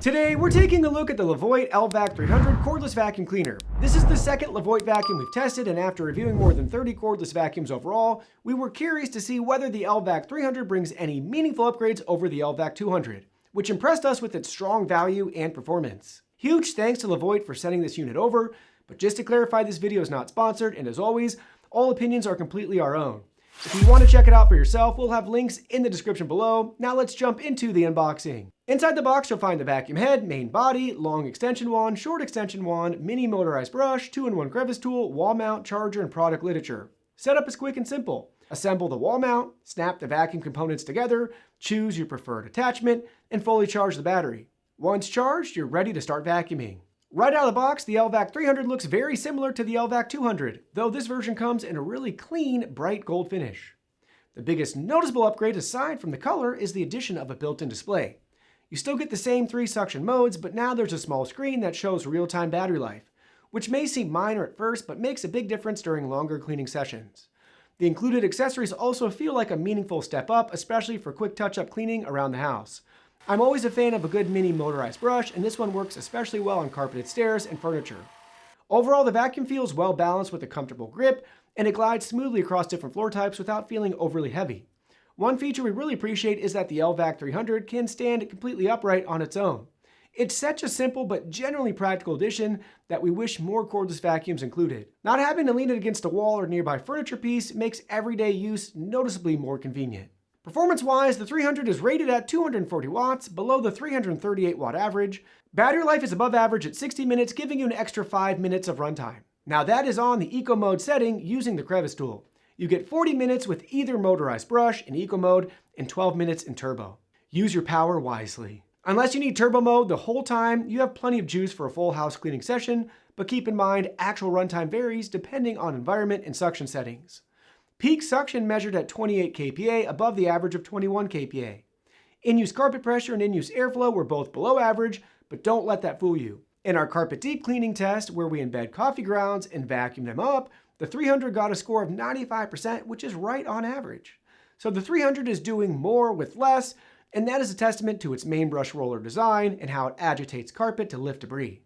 Today, we're taking a look at the Levoit LVAC-300 cordless vacuum cleaner. This is the second Levoit vacuum we've tested, and after reviewing more than 30 cordless vacuums overall, we were curious to see whether the LVAC-300 brings any meaningful upgrades over the LVAC-200, which impressed us with its strong value and performance. Huge thanks to Levoit for sending this unit over, but just to clarify, this video is not sponsored, and as always, all opinions are completely our own. If you want to check it out for yourself, we'll have links in the description below. Now let's jump into the unboxing. Inside the box, you'll find the vacuum head, main body, long extension wand, short extension wand, mini motorized brush, 2-in-1 crevice tool, wall mount, charger, and product literature. Setup is quick and simple. Assemble the wall mount, snap the vacuum components together, choose your preferred attachment, and fully charge the battery. Once charged, you're ready to start vacuuming. Right out of the box, the LVAC-300 looks very similar to the LVAC-200, though this version comes in a really clean, bright gold finish. The biggest noticeable upgrade aside from the color is the addition of a built-in display. You still get the same 3 suction modes, but now there's a small screen that shows real-time battery life, which may seem minor at first, but makes a big difference during longer cleaning sessions. The included accessories also feel like a meaningful step up, especially for quick touch-up cleaning around the house. I'm always a fan of a good mini motorized brush, and this one works especially well on carpeted stairs and furniture. Overall, the vacuum feels well balanced with a comfortable grip, and it glides smoothly across different floor types without feeling overly heavy. One feature we really appreciate is that the LVAC-300 can stand completely upright on its own. It's such a simple but generally practical addition that we wish more cordless vacuums included. Not having to lean it against a wall or nearby furniture piece makes everyday use noticeably more convenient. Performance-wise, the 300 is rated at 240 watts, below the 338 watt average. Battery life is above average at 60 minutes, giving you an extra 5 minutes of runtime. Now that is on the Eco Mode setting using the crevice tool. You get 40 minutes with either motorized brush in Eco Mode and 12 minutes in Turbo. Use your power wisely. Unless you need Turbo Mode the whole time, you have plenty of juice for a full house cleaning session, but keep in mind actual runtime varies depending on environment and suction settings. Peak suction measured at 28 kPa, above the average of 21 kPa. In-use carpet pressure and in-use airflow were both below average, but don't let that fool you. In our carpet deep cleaning test, where we embed coffee grounds and vacuum them up, the 300 got a score of 95%, which is right on average. So the 300 is doing more with less, and that is a testament to its main brush roller design and how it agitates carpet to lift debris.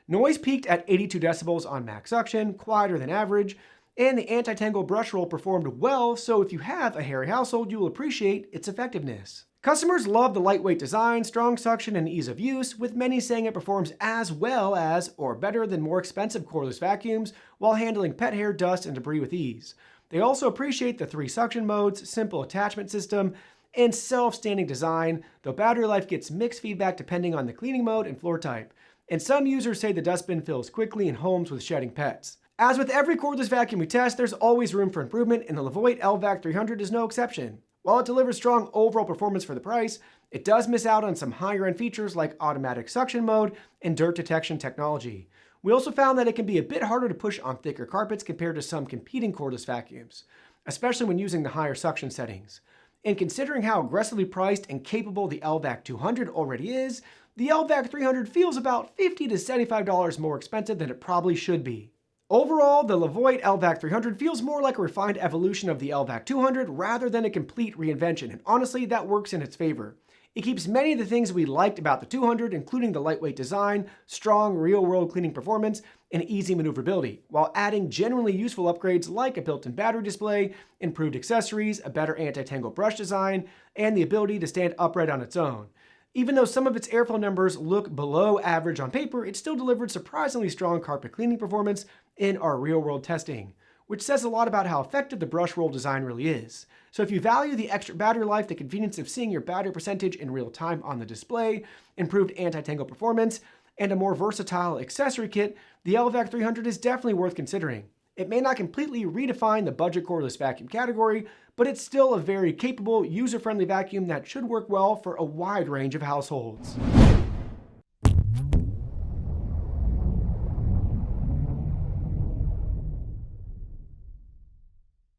Noise peaked at 82 decibels on max suction, quieter than average, and the anti-tangle brush roll performed well, so if you have a hairy household, you will appreciate its effectiveness. Customers love the lightweight design, strong suction, and ease of use, with many saying it performs as well as or better than more expensive cordless vacuums while handling pet hair, dust, and debris with ease. They also appreciate the 3 suction modes, simple attachment system, and self-standing design, though battery life gets mixed feedback depending on the cleaning mode and floor type. And some users say the dustbin fills quickly in homes with shedding pets. As with every cordless vacuum we test, there's always room for improvement, and the Levoit LVAC-300 is no exception. While it delivers strong overall performance for the price, it does miss out on some higher-end features like automatic suction mode and dirt detection technology. We also found that it can be a bit harder to push on thicker carpets compared to some competing cordless vacuums, especially when using the higher suction settings. And considering how aggressively priced and capable the LVAC-200 already is, the LVAC-300 feels about $50 to $75 more expensive than it probably should be. Overall, the Levoit LVAC-300 feels more like a refined evolution of the LVAC-200 rather than a complete reinvention, and honestly, that works in its favor. It keeps many of the things we liked about the 200, including the lightweight design, strong real-world cleaning performance, and easy maneuverability, while adding genuinely useful upgrades like a built-in battery display, improved accessories, a better anti-tangle brush design, and the ability to stand upright on its own. Even though some of its airflow numbers look below average on paper, it still delivered surprisingly strong carpet cleaning performance in our real-world testing, which says a lot about how effective the brush roll design really is. So if you value the extra battery life, the convenience of seeing your battery percentage in real time on the display, improved anti-tangle performance, and a more versatile accessory kit, the LVAC-300 is definitely worth considering. It may not completely redefine the budget cordless vacuum category, but it's still a very capable, user-friendly vacuum that should work well for a wide range of households.